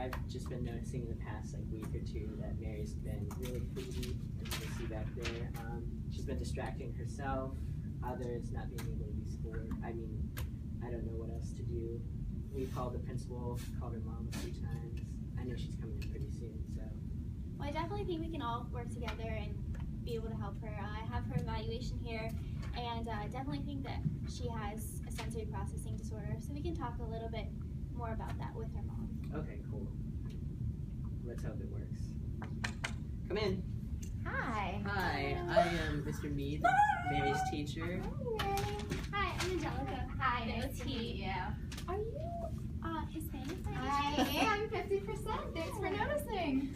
I've just been noticing in the past like week or two that Mary's been really fidgety, as you can see back there. She's been distracting herself, others, not being able to do schoolwork. I mean, I don't know what else to do. We called the principal, called her mom a few times. I know she's coming in pretty soon, so. Well, I definitely think we can all work together and be able to help her. I have her evaluation here, and I definitely think that she has a sensory processing disorder, so we can talk a little bit more about that with her mom. Okay, cool. Let's hope it works. Come in. Hi. Hi, I am Mr. Mead, Mary's teacher. Hi, I'm Angelica. Hi, nice to meet you. Are you Hispanic by any I chance? am 50%. Thanks for noticing.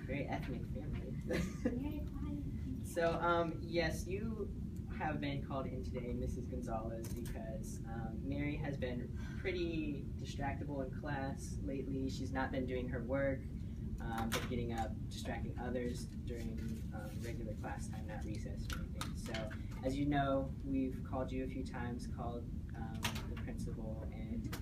Very ethnic family. Very quiet. So, yes, you have been called in today, Mrs. Gonzalez, because Mary has been pretty distractible in class lately. She's not been doing her work, but getting up, distracting others during regular class time, not recess or anything. So, as you know, we've called you a few times, called the principal, and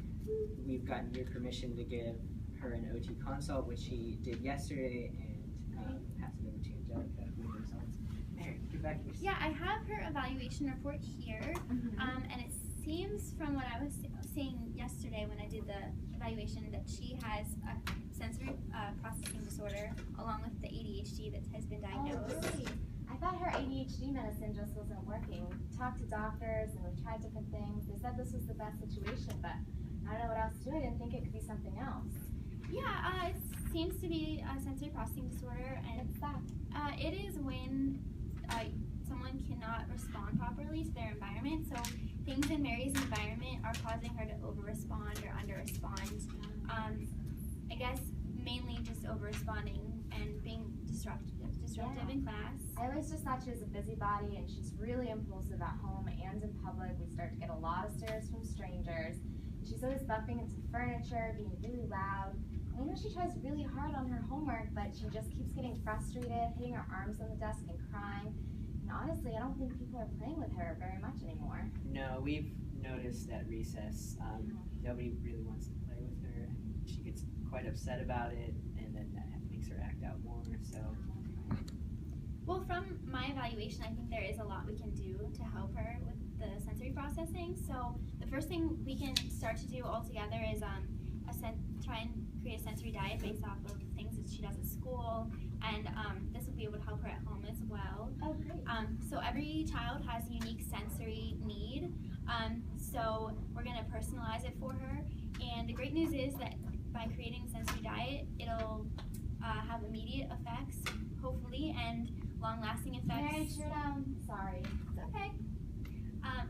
we've gotten your permission to give her an OT consult, which she did yesterday, and pass it over to Angelica for the results. Mary, get back to your seat. Yeah, I have her evaluation report here, and it seems from what I was seeing yesterday when I did the evaluation that she has a sensory processing disorder along with the ADHD that has been diagnosed. Oh, really? I thought her ADHD medicine just wasn't working. Talked to doctors and we tried different things. They said this was the best situation, but I don't know what else to do. I didn't think it could be something else. Yeah, it seems to be a sensory processing disorder, and What's that? it is when someone cannot respond properly to their environment. So things in Mary's environment are causing her to over-respond or under-respond. I guess mainly just over-responding and being disruptive in class. I always just thought she was a busybody and she's really impulsive at home and in public. We start to get a lot of stares from strangers. She's always bumping into furniture, being really loud. I know she tries really hard on her homework, but she just keeps getting frustrated, hitting her arms on the desk and crying. And honestly, I don't think people are playing with her very much anymore. No, we've noticed at recess, nobody really wants to play with her. She gets quite upset about it, and then that makes her act out more, so. Well, from my evaluation, I think there is a lot we can do to help her with the sensory processing. So the first thing we can start to do all together is try and create a sensory diet based off of things that she does at school, and this will be able to help her at home as well. Oh, great. So every child has a unique sensory need, so we're going to personalize it for her, and the great news is that by creating a sensory diet, it'll have immediate effects, hopefully, and long-lasting effects. Mary, turn down. Sorry. It's okay.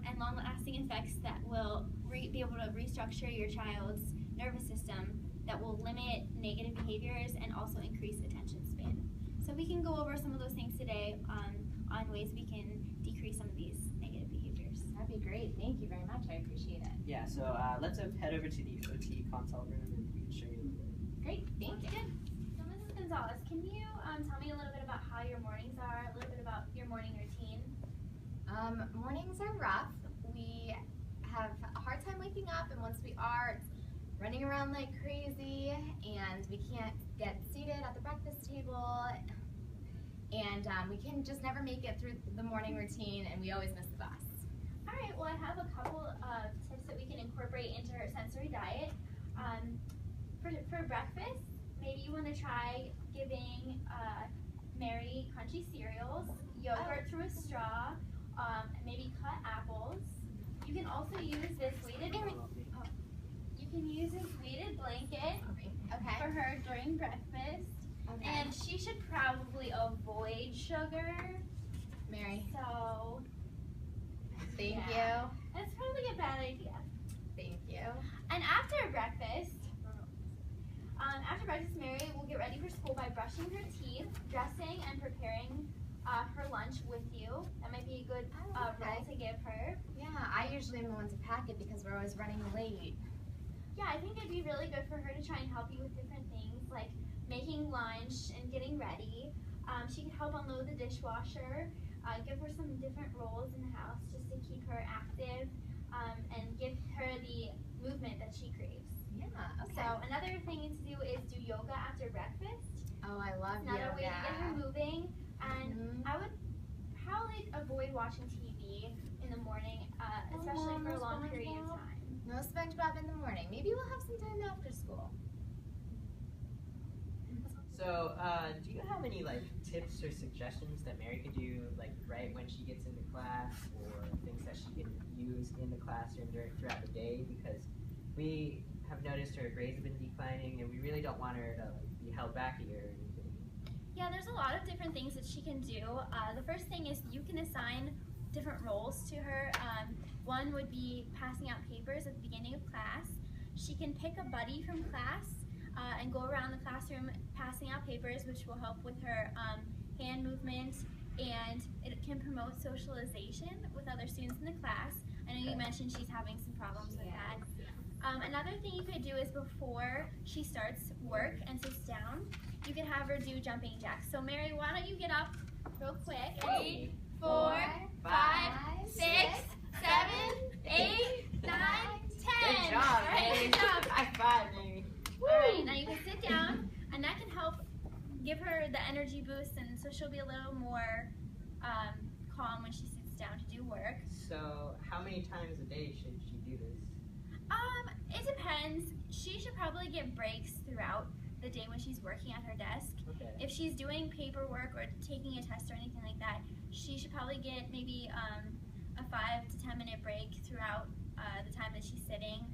And long-lasting effects that will be able to restructure your child's nervous system, that will limit negative behaviors and also increase attention span. So we can go over some of those things today on ways we can decrease some of these negative behaviors. That'd be great. Thank you very much. I appreciate it. Yeah, so let's head over to the OT consult room and we can show you a little bit. Great. Thank you. So Mrs. Gonzalez, can you tell me a little bit about how your mornings are, a little bit about your morning routine? Mornings are rough. We have a hard time waking up, and once we are, it's running around like crazy, and we can't get seated at the breakfast table, and we can just never make it through the morning routine, and we always miss the bus. All right, well, I have a couple of tips that we can incorporate into her sensory diet. For breakfast, maybe you want to try giving Mary crunchy cereals, yogurt through a straw, maybe cut apples. You can also use this weighted blanket for her during breakfast. Okay. And she should probably avoid sugar. Mary, So thank yeah. you. That's probably a bad idea. Thank you. And after breakfast, Mary will get ready for school by brushing her teeth, dressing, and preparing her lunch with you. That might be a good role to give her. Yeah, I usually am the one to pack it because we're always running late. Yeah, I think it'd be really good for her to try and help you with different things like making lunch and getting ready. She could help unload the dishwasher, give her some different roles in the house just to keep her active and give her the movement that she craves. Yeah, okay. So another thing to do is do definitely avoid watching TV in the morning, especially for a long period of time. No SpongeBob in the morning. Maybe we'll have some time after school. So, do you have any like tips or suggestions that Mary could do like right when she gets into class, or things that she can use in the classroom throughout the day? Because we have noticed her grades have been declining, and we really don't want her to like, be held back a year or anything. Yeah, there's a lot of different things that she can do. The first thing is you can assign different roles to her. One would be passing out papers at the beginning of class. She can pick a buddy from class and go around the classroom passing out papers, which will help with her hand movement, and it can promote socialization with other students in the class. I know you mentioned she's having some problems with that. Another thing you could do is before she starts work and sits down, you can have her do jumping jacks. So Mary, why don't you get up real quick? 8, 4, 5, 6, 7, 8, 9, 10. Good job, All right, Mary. good job. High five, Mary. Alright, now you can sit down, and that can help give her the energy boost, and so she'll be a little more calm when she sits down to do work. So, how many times a day should she do this? It depends. She should probably get breaks throughout the day when she's working at her desk. Okay. If she's doing paperwork or taking a test or anything like that, she should probably get maybe a 5 to 10 minute break throughout the time that she's sitting.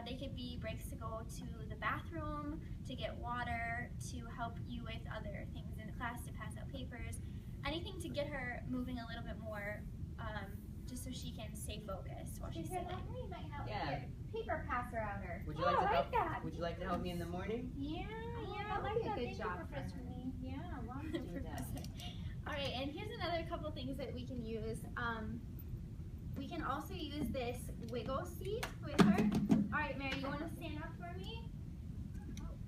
They could be breaks to go to the bathroom, to get water, to help you with other things in the class, to pass out papers, anything to get her moving a little bit more, just so she can stay focused while she's sitting. You might help Yeah. paper passer outer. Would you like to I help? like that. Would you like to help me in the morning? Yeah, that I would like be a that. good Thank you, job for Professor her. Lee. Yeah, love to do that. Professor. All right, and here's another couple things that we can use. We can also use this wiggle seat with her. All right, Mary, you want to stand up for me?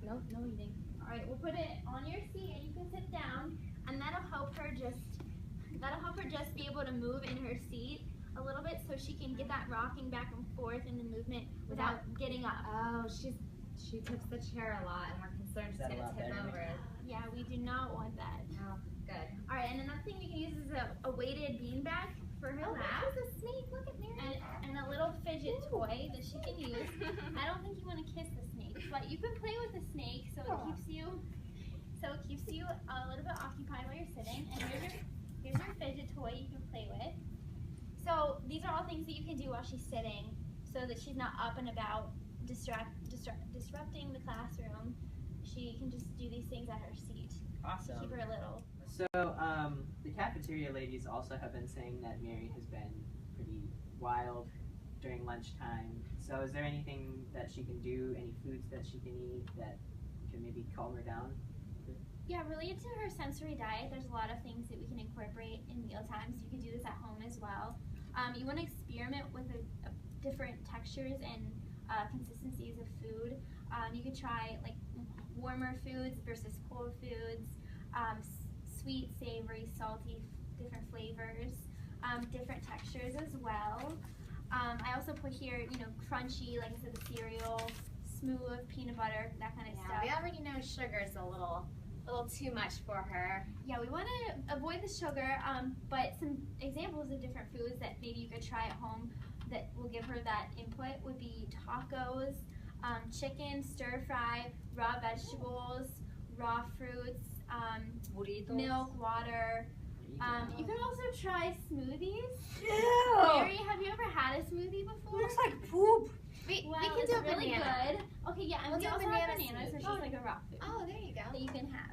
No eating. All right, we'll put it on your seat, and you can sit down, and that'll help her just be able to move in her seat a little bit, so she can get that rocking back and forth in the movement without getting up. Oh, she tips the chair a lot, and we're concerned she's Is that a gonna lot tip better? over. Yeah, we do not want that. Oh, good. All right, and another thing we can use is a weighted beanbag for her lap. There's a snake. Look at Mary. And a little fidget toy that she can use. I don't think you want to kiss the snake, but you can play with the snake, so it keeps you a little bit occupied while you're sitting. And here's your fidget toy you can play with. So these are all things that you can do while she's sitting, so that she's not up and about disrupting the classroom. She can just do these things at her seat. Awesome. Keep her little. So, the cafeteria ladies also have been saying that Mary has been pretty wild during lunchtime. So, is there anything that she can do, any foods that she can eat that can maybe calm her down? Yeah, related to her sensory diet, there's a lot of things that we can incorporate in meal times. You can do this at home as well. You want to experiment with different textures and consistencies of food. You could try like warmer foods versus cold foods, sweet, savory, salty, different flavors, different textures as well. I also put here, crunchy, like I said, the cereal, smooth, peanut butter, that kind of stuff. We already know sugar's a little too much for her. Yeah, we want to avoid the sugar, but some examples of different foods that maybe you could try at home that will give her that input would be tacos, chicken, stir fry, raw vegetables, raw fruits, milk, water. You can also try smoothies. Ew! Mary, have you ever had a smoothie before? Looks like poop. We Well, can it's do a really banana. good. Okay, yeah, and We'll we do a also banana have bananas, which smoothie. is like a raw food Oh, there you go. that you can have.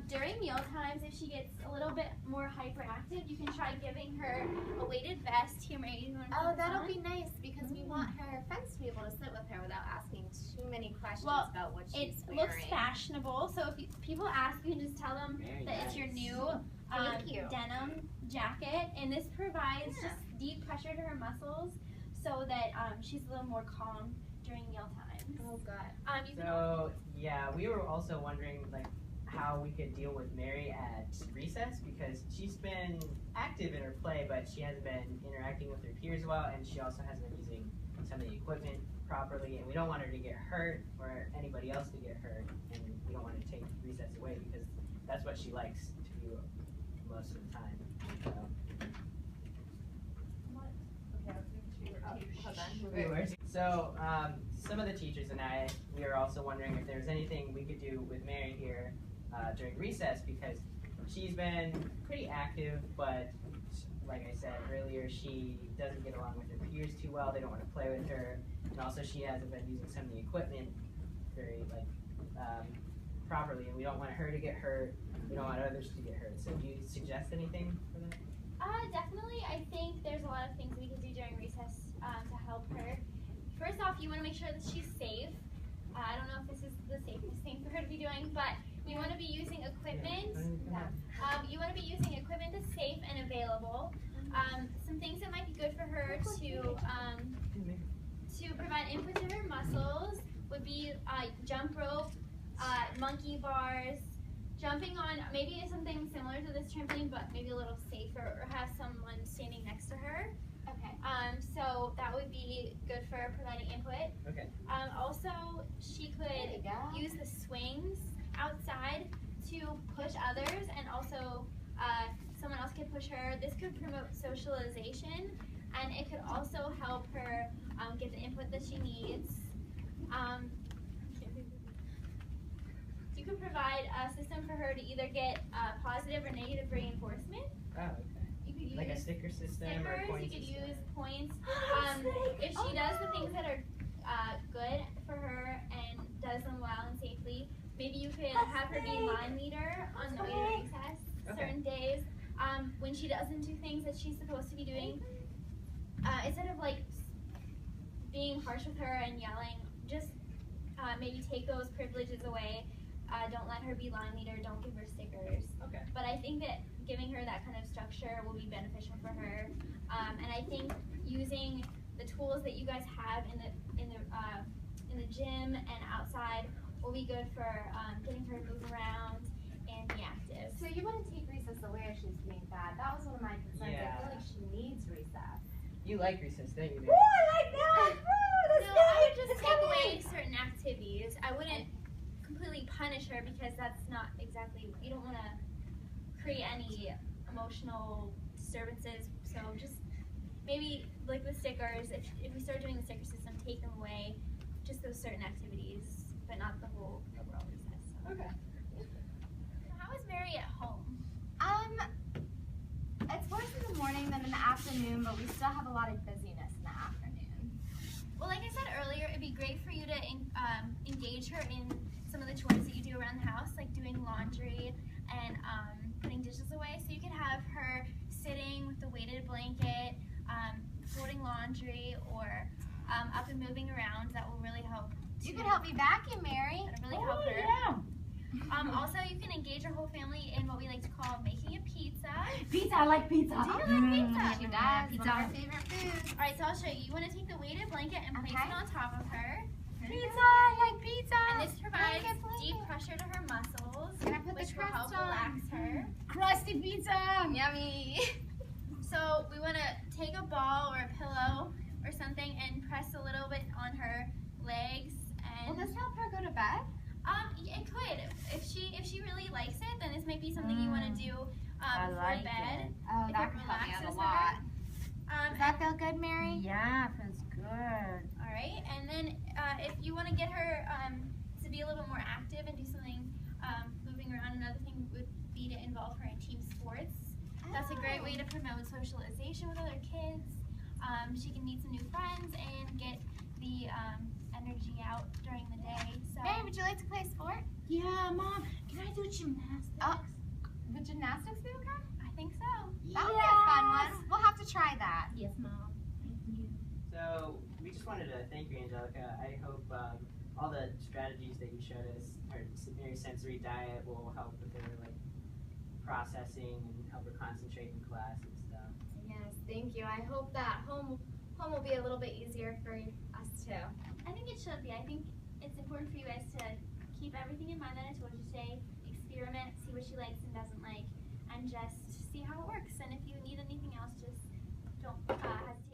During meal times, if she gets a little bit more hyperactive, you can try giving her a weighted vest. Here, Mary, you want to Oh, put this that'll on? be nice because we want her friends to be able to sit with her without asking too many questions Well, about what It she's looks wearing. fashionable, so if people ask, you can just tell them Very that it's your nice. new Thank you. denim jacket, and this provides Yeah. just deep pressure to her muscles, so that she's a little more calm during meal times. Oh, good. You can So, yeah, we were also wondering, like, how we could deal with Mary at recess, because she's been active in her play, but she hasn't been interacting with her peers well, and she also hasn't been using some of the equipment properly, and we don't want her to get hurt or anybody else to get hurt, and we don't want to take recess away because that's what she likes to do most of the time. So, viewers. So some of the teachers and I, we are also wondering if there's anything we could do with Mary here during recess, because she's been pretty active, but like I said earlier, she doesn't get along with her peers too well. They don't want to play with her, and also she hasn't been using some of the equipment very properly, and we don't want her to get hurt. We don't want others to get hurt. So do you suggest anything for that? Definitely. I think there's a lot of things we can do during recess to help her. First off, you want to make sure that she's safe. I don't know if this is the safest thing for her to be doing, but you want to be using equipment. You want to be using equipment that's safe and available. Some things that might be good for her to provide input to her muscles would be jump rope, monkey bars, jumping on maybe something similar to this trampoline, but maybe a little safer, or have someone standing next to her. Okay. So that would be good for providing input. Okay. Also, she could use the swings outside to push others, and also someone else could push her. This could promote socialization, and it could also help her get the input that she needs. You could provide a system for her to either get positive or negative reinforcement. Oh, okay. You could use like a sticker system or stickers, point you could system. use points. If she does the things that are good for her and does them well and safely, maybe you could have her be line leader on the way to recess certain days. When she doesn't do things that she's supposed to be doing, instead of like being harsh with her and yelling, just maybe take those privileges away. Don't let her be line leader, don't give her stickers. Okay. But I think that giving her that kind of structure will be beneficial for her. And I think using the tools that you guys have in the gym and outside will be good for getting her to move around and be active. So you want to take recess away if she's being bad. That was one of my concerns. Yeah. I feel like she needs recess. You like recess, don't you? Oh, I like that! No, I would just take away certain activities. I wouldn't completely punish her, because that's not exactly, you don't want to create any emotional disturbances. So just maybe like the stickers, if we start doing the sticker system, take them away, just those certain activities, but not the whole overall recess. So. Okay. How is Mary at home? It's worse in the morning than in the afternoon, but we still have a lot of busyness in the afternoon. Well, like I said earlier, it'd be great for you to engage her in some of the chores that you do around the house, like doing laundry and putting dishes away. So you could have her sitting with the weighted blanket, folding laundry, or up and moving around. That will really help. You could help me vacuum, Mary. That'll really help her. Yeah. Also, you can engage your whole family in what we like to call making a pizza. Pizza, I like pizza. Do you like pizza? She does. Pizza. One of her favorite foods. All right, so I'll show you. You want to take the weighted blanket and place it on top of her. Pizza, I like pizza. And this provides Blanket. deep pressure to her muscles, Can I put the which will help crust on? relax her. Crusty pizza. Yummy. So we want to take a ball or a pillow or something and press a little bit on her legs. Will And this help her go to bed? it could. If she really likes it, then this might be something you want to do I before like bed. it. Oh, If that it could help me out a relaxes lot. her. Does that feel good, Mary? Yeah, feels good. All right, and then if you want to get her to be a little bit more active and do something moving around, another thing would be to involve her in team sports. That's a great way to promote socialization with other kids. She can meet some new friends and get the energy out during the day. So Mary, would you like to play a sport? Yeah, Mom, can I do gymnastics? Oh. Would gymnastics be okay? I think so. That would be a fun one. We'll have to try that. Yes, Mom. Thank you. So we just wanted to thank you, Angelica. I hope all the strategies that you showed us, her Mary sensory diet, will help with her processing and help her concentrate in class and stuff. Yes, thank you. I hope that home will be a little bit easier for us too. I think it should be. I think it's important for you guys to keep everything in mind that I told you today. Experiment, see what she likes and doesn't like, and just see how it works. And if you need anything else, just don't hesitate.